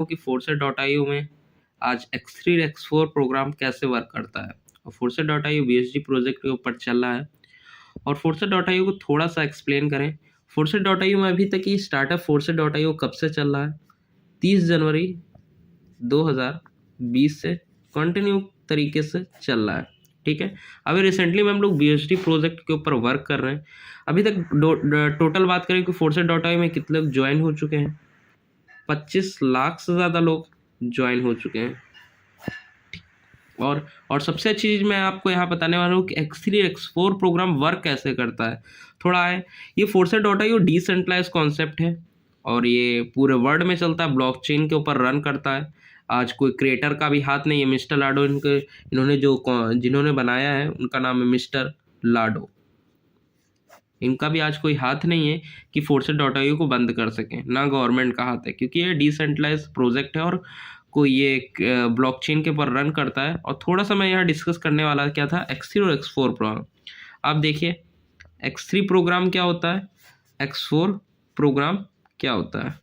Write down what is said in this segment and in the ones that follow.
कि Force.io में आज X3 X4 प्रोग्राम कैसे वर्क करता है। और Force.io BSD प्रोजेक्ट के ऊपर चल रहा है और Force.io को थोड़ा सा एक्सप्लेन करें। Force.io में अभी तक ये स्टार्टअप Force.io कब से चल रहा है? 30 जनवरी 2020 से कंटिन्यू तरीके से चल रहा है। ठीक है, अभी रिसेंटली में हम लोग BSD प्रोजेक्ट के ऊपर वर्क कर रहे हैं। अभी तक टोटल बात करें कि Force.io में कितने लोग ज्वाइन हो चुके हैं? 25 लाख से ज़्यादा लोग ज्वाइन हो चुके हैं। और सबसे अच्छी चीज़ मैं आपको यहाँ बताने वाला हूँ कि X3 X4 प्रोग्राम वर्क कैसे करता है। थोड़ा है, ये Force.io डिसेंट्रलाइज कॉन्सेप्ट है और ये पूरे वर्ल्ड में चलता है, ब्लॉकचेन के ऊपर रन करता है। आज कोई क्रिएटर का भी हाथ नहीं है। मिस्टर लाडो इन्होंने जिन्होंने बनाया है उनका नाम है मिस्टर लाडो। इनका भी आज कोई हाथ नहीं है कि Force.io को बंद कर सकें, ना गवर्नमेंट का हाथ है, क्योंकि ये डिसेंट्रलाइज प्रोजेक्ट है और कोई ये ब्लॉकचेन के ऊपर रन करता है। और थोड़ा सा मैं यहाँ डिस्कस करने वाला क्या था, X3 और X4 प्रोग्राम। आप देखिए X3 प्रोग्राम क्या होता है, X4 प्रोग्राम क्या होता है।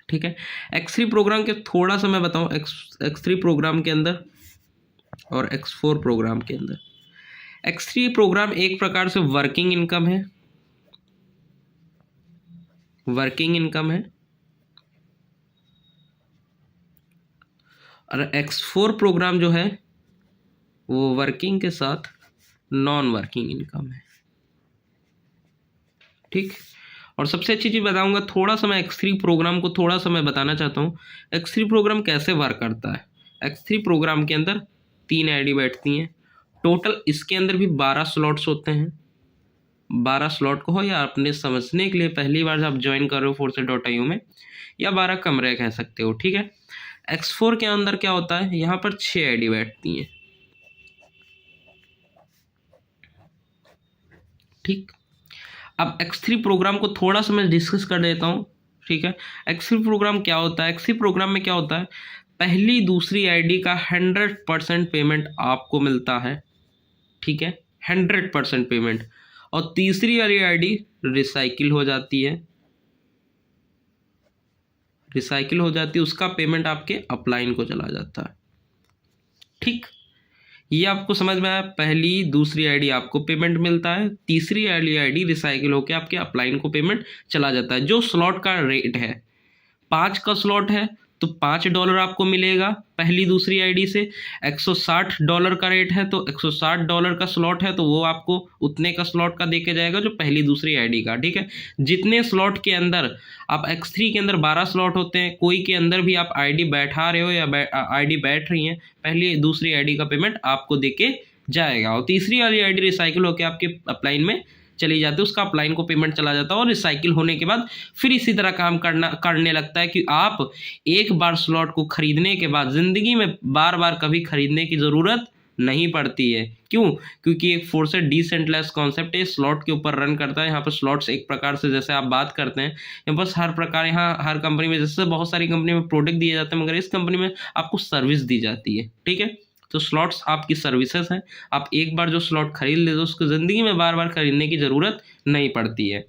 ठीक है, X3 प्रोग्राम के थोड़ा सा मैं बताऊँ X3 प्रोग्राम के अंदर और X4 प्रोग्राम के अंदर। X3 प्रोग्राम एक प्रकार से वर्किंग इनकम है, और X4 प्रोग्राम जो है वो वर्किंग के साथ नॉन वर्किंग इनकम है। ठीक, और सबसे अच्छी चीज़ बताऊंगा, थोड़ा सा मैं X3 प्रोग्राम को थोड़ा सा मैं बताना चाहता हूँ X3 प्रोग्राम कैसे वर्क करता है। X3 प्रोग्राम के अंदर 3 आईडी बैठती हैं टोटल। इसके अंदर भी 12 स्लॉट्स होते हैं। 12 स्लॉट को हो या अपने समझने के लिए पहली बार आप ज्वाइन कर रहे हो Force.io में, या 12 कमरे कह सकते हो। ठीक है, X4 के अंदर क्या होता है, यहाँ पर 6 आईडी बैठती हैं। ठीक, अब X3 प्रोग्राम को थोड़ा सा मैं डिस्कस कर देता हूँ। ठीक है, X3 प्रोग्राम क्या होता है। X3 प्रोग्राम में क्या होता है, पहली दूसरी आईडी का 100% पेमेंट आपको मिलता है। ठीक है, 100% पेमेंट, और तीसरी वाली आईडी रिसाइकिल हो जाती है। उसका पेमेंट आपके अपलाइन को चला जाता है। ठीक, ये आपको समझ में आया। पहली दूसरी आईडी आपको पेमेंट मिलता है, तीसरी वाली आईडी रिसाइकिल होकर आपके अपलाइन को पेमेंट चला जाता है। जो स्लॉट का रेट है, 5 का स्लॉट है तो $5 आपको मिलेगा पहली दूसरी आईडी से। $160 का रेट है तो $160 का स्लॉट है तो वो आपको उतने का स्लॉट का देके जाएगा जो पहली दूसरी आईडी का। ठीक है, जितने स्लॉट के अंदर आप X3 के अंदर 12 स्लॉट होते हैं, कोई के अंदर भी आप आईडी बैठा रहे हो या आईडी बैठ रही हैं, पहली दूसरी आईडी का पेमेंट आपको देके जाएगा। और तीसरी वाली आईडी रिसाइकिल होकर आपके अपलाइन में चली जाती है, उसका अपलाइन को पेमेंट चला जाता है। और रिसाइकिल होने के बाद फिर इसी तरह काम करने लगता है कि आप एक बार स्लॉट को खरीदने के बाद ज़िंदगी में बार बार कभी खरीदने की ज़रूरत नहीं पड़ती है। क्यों? क्योंकि एक फोर्स डिसेंट्रलाइज कॉन्सेप्ट है, स्लॉट के ऊपर रन करता है। यहाँ पर स्लॉट्स एक प्रकार से, जैसे आप बात करते हैं, यहाँ बस हर प्रकार, यहाँ हर कंपनी में, जैसे बहुत सारी कंपनी में प्रोडक्ट दिए जाते हैं, मगर इस कंपनी में आपको सर्विस दी जाती है। ठीक है, तो स्लॉट्स आपकी सर्विसेज हैं। आप एक बार जो स्लॉट खरीद लेते हो उसको ज़िंदगी में बार बार खरीदने की ज़रूरत नहीं पड़ती है।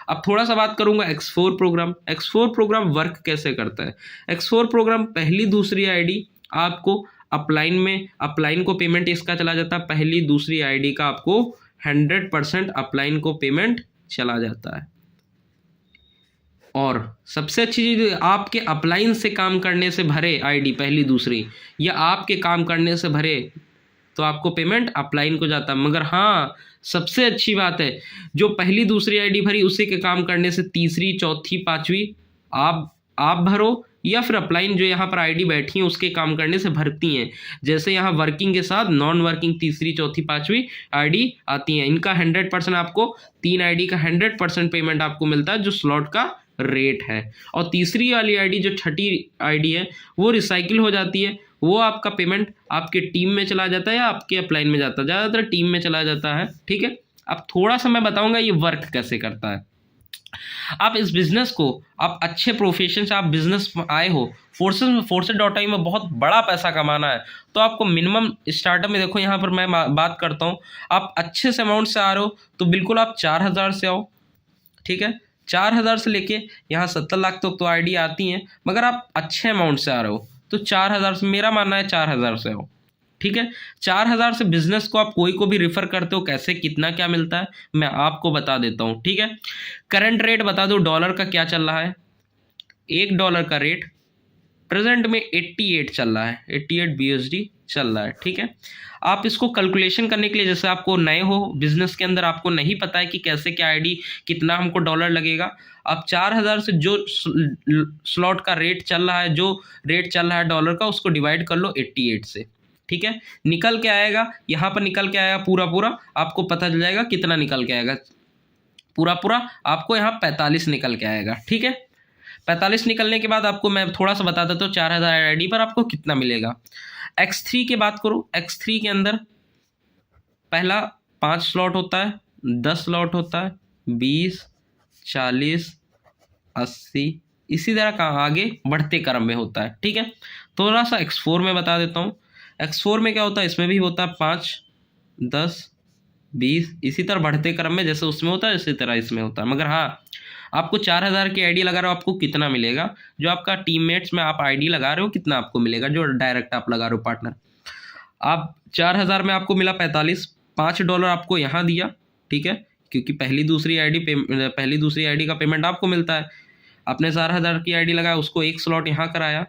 अब थोड़ा सा बात करूंगा X4 programme. X4 programme work कैसे करता है। X4 प्रोग्राम पहली दूसरी आईडी आपको अपलाइन को पेमेंट इसका चला जाता है। पहली दूसरी आईडी का आपको 100% अपलाइन को पेमेंट चला जाता है। और सबसे अच्छी चीज़, आपके अपलाइन से काम करने से भरे आईडी पहली दूसरी, या आपके काम करने से भरे तो आपको पेमेंट अपलाइन को जाता है। मगर हाँ, सबसे अच्छी बात है, जो पहली दूसरी आईडी भरी उसी के काम करने से तीसरी, चौथी, पांचवी आप भरो, या फिर अपलाइन जो यहाँ पर आईडी बैठी है उसके काम करने से भरती हैं। जैसे यहाँ वर्किंग के साथ नॉन वर्किंग तीसरी, चौथी, पांचवी आईडी आती हैं। इनका 100% आपको, 3 आईडी का 100% पेमेंट आपको मिलता है जो स्लॉट का रेट है। और तीसरी वाली आईडी जो छठी आईडी है वो रिसाइकिल हो जाती है। वो आपका पेमेंट आपके टीम में चला जाता है या आपके अपलाइन में जाता है, ज़्यादातर टीम में चला जाता है। ठीक है, अब थोड़ा सा मैं बताऊंगा ये वर्क कैसे करता है। आप इस बिजनेस को, आप अच्छे प्रोफेशन से आप बिजनेस में आए हो, Force.io में बहुत बड़ा पैसा कमाना है, तो आपको मिनिमम स्टार्टअप में, देखो यहाँ पर मैं बात करता हूँ, आप अच्छे से अमाउंट से आ रहे हो तो बिल्कुल आप 4,000 से आओ। ठीक है, 4,000 से लेके यहाँ 70 लाख तो आईडी आती हैं, मगर आप अच्छे अमाउंट से आ रहे हो तो 4,000 से, मेरा मानना है 4,000 से हो, ठीक है। 4,000 से बिजनेस को आप कोई को भी रेफर करते हो, कैसे कितना क्या मिलता है मैं आपको बता देता हूँ, ठीक है। करंट रेट बता दो डॉलर का क्या चल रहा है। $1 का रेट प्रेजेंट में 88 चल रहा है, 88 BUSD चल रहा है, ठीक है। आप इसको कैलकुलेशन करने के लिए, जैसे आपको नए हो बिजनेस के अंदर, आपको नहीं पता है कि कैसे क्या आईडी कितना हमको डॉलर लगेगा, आप 4,000 से जो स्लॉट का रेट चल रहा है, जो रेट चल रहा है डॉलर का, उसको डिवाइड कर लो 88 से, ठीक है। निकल के आएगा, यहाँ पर निकल के आएगा पूरा आपको पता चल जाएगा कितना निकल के आएगा, पूरा आपको यहाँ 45 निकल के आएगा, ठीक है। 45 निकलने के बाद आपको मैं थोड़ा सा बता देता हूँ 4,000 आईडी पर आपको कितना मिलेगा। X3 की बात करो, X3 के अंदर पहला 5 स्लॉट होता है, 10 स्लॉट होता है, 20, 40, 80, इसी तरह का आगे बढ़ते क्रम में होता है, ठीक है। थोड़ा सा X4 में बता देता हूँ। X4 में क्या होता है, इसमें भी होता है 5, 10, 20, इसी तरह बढ़ते क्रम में, जैसे उसमें होता है इसी तरह इसमें होता है। मगर हाँ, आपको 4,000 की आईडी लगा रहे हो, आपको कितना मिलेगा, जो आपका टीममेट्स में आप आईडी लगा रहे हो कितना आपको मिलेगा, जो डायरेक्ट आप लगा रहे हो पार्टनर। आप 4,000 में आपको मिला 45, $5 आपको यहाँ दिया, ठीक है, क्योंकि पहली दूसरी आईडी का पेमेंट आपको मिलता है। आपने 4,000 की आईडी लगाया, उसको एक स्लॉट यहाँ कराया,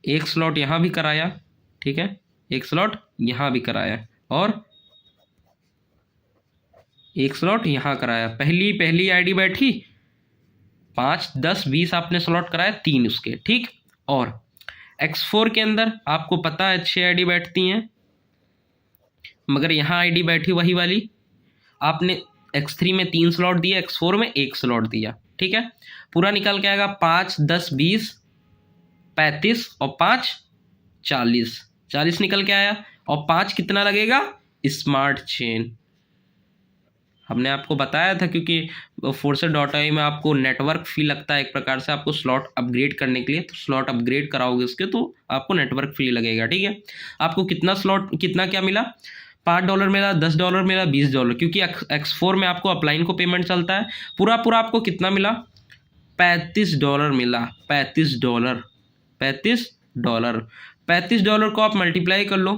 एक स्लॉट यहाँ भी कराया, ठीक है, एक स्लॉट यहाँ भी कराया और एक स्लॉट यहाँ कराया। पहली आईडी बैठी 5, 10, 20 आपने स्लॉट कराया 3 उसके, ठीक। और X4 के अंदर आपको पता है 6 आईडी बैठती हैं, मगर यहाँ आईडी बैठी वही वाली, आपने X3 में 3 स्लॉट दिया, X4 में 1 स्लॉट दिया, ठीक है। पूरा निकल के आएगा 5, 10, 20, 35 और 5, 40 निकल के आया। और 5 कितना लगेगा, स्मार्ट चेन। हमने आपको बताया था, क्योंकि Force.ai में आपको नेटवर्क फी लगता है एक प्रकार से, आपको स्लॉट अपग्रेड करने के लिए, तो स्लॉट अपग्रेड कराओगे उसके तो आपको नेटवर्क फी लगेगा, ठीक है। आपको कितना स्लॉट, कितना क्या मिला, $5 मिला, $10 मिला, $20, क्योंकि X4 में आपको अपलाइन को पेमेंट चलता है। पूरा आपको कितना मिला, $35 मिला, $35 को आप मल्टीप्लाई कर लो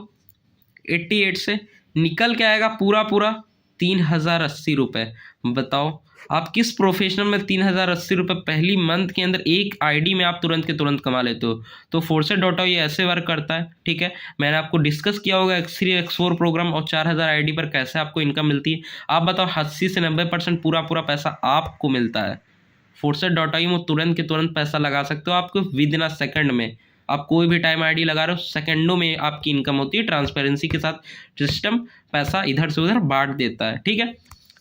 88 से, निकल के आएगा पूरा 3,080 रुपये। बताओ आप किस प्रोफेशनल में 3,080 रुपये पहली मंथ के अंदर एक आईडी में आप तुरंत के तुरंत कमा लेते हो। तो Force.ai ये ऐसे वर्क करता है, ठीक है। मैंने आपको डिस्कस किया होगा X3 X4 प्रोग्राम और 4,000 आईडी पर कैसे आपको इनकम मिलती है। आप बताओ 80 से 90% पूरा पैसा आपको मिलता है। Force.ai में तुरंत के तुरंत पैसा लगा सकते हो, आपको विद इन अ सेकंड में, आप कोई भी टाइम आईडी लगा रहे हो सेकंडों में आपकी इनकम होती है। ट्रांसपेरेंसी के साथ सिस्टम पैसा इधर से उधर बांट देता है, ठीक है।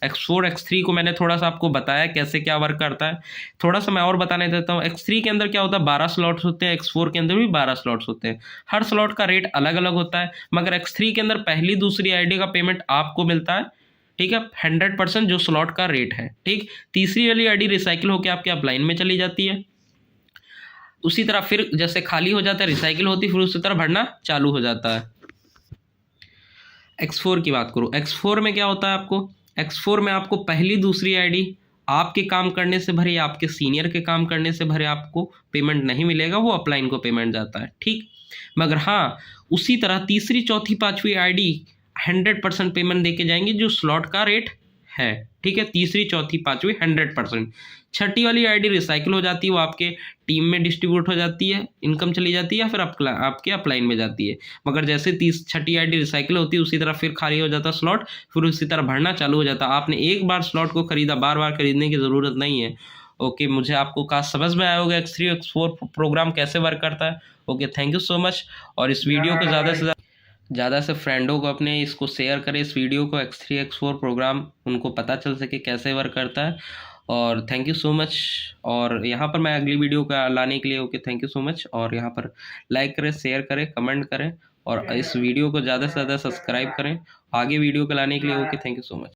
X4 X3 को मैंने थोड़ा सा आपको बताया कैसे क्या वर्क करता है, थोड़ा सा मैं और बताने देता हूँ। X3 के अंदर क्या होता है, 12 स्लॉट्स होते हैं, X4 के अंदर भी 12 स्लॉट्स होते हैं। हर स्लॉट का रेट अलग अलग होता है, मगर X3 के अंदर पहली दूसरी आईडी का पेमेंट आपको मिलता है, ठीक है, 100% जो स्लॉट का रेट है, ठीक। तीसरी वाली आईडी रिसाइकिल होकर आपके अपलाइन में चली जाती है। उसी तरह फिर जैसे खाली हो जाता है, रिसाइकिल होती है, फिर उसी तरह भरना चालू हो जाता है। X4 की बात करो, X4 में क्या होता है, आपको X4 में आपको पहली दूसरी आईडी आपके काम करने से भरे, आपके सीनियर के काम करने से भरे आपको पेमेंट नहीं मिलेगा, वो अपलाइन को पेमेंट जाता है, ठीक। मगर हाँ, उसी तरह तीसरी चौथी पांचवी आईडी 100% पेमेंट देके जाएंगे जो स्लॉट का रेट है, ठीक है। तीसरी चौथी पांचवी 100%। छठी वाली आईडी रिसाइकिल हो जाती है, वो आपके टीम में डिस्ट्रीब्यूट हो जाती है, इनकम चली जाती है, या फिर आपके अपलाइन में जाती है। मगर जैसे छठी आईडी रिसाइकिल होती है, उसी तरह फिर खाली हो जाता स्लॉट, फिर उसी तरह भरना चालू हो जाता। आपने एक बार स्लॉट को खरीदा, बार बार खरीदने की ज़रूरत नहीं है। ओके, मुझे आपको कहा समझ में आया होगा X3 X4 प्रोग्राम कैसे वर्क करता है। Okay, thank you so much. और इस वीडियो को ज़्यादा से फ्रेंडों को अपने इसको शेयर करें, इस वीडियो को, X3 X4 प्रोग्राम उनको पता चल सके कैसे वर्क करता है। और थैंक यू सो मच। और यहाँ पर मैं अगली वीडियो का लाने के लिए, okay, thank you so much. और यहाँ पर लाइक करें, शेयर करें, कमेंट करें और इस वीडियो को ज़्यादा से ज़्यादा सब्सक्राइब करें आगे वीडियो को लाने के लिए। Okay, thank you so much.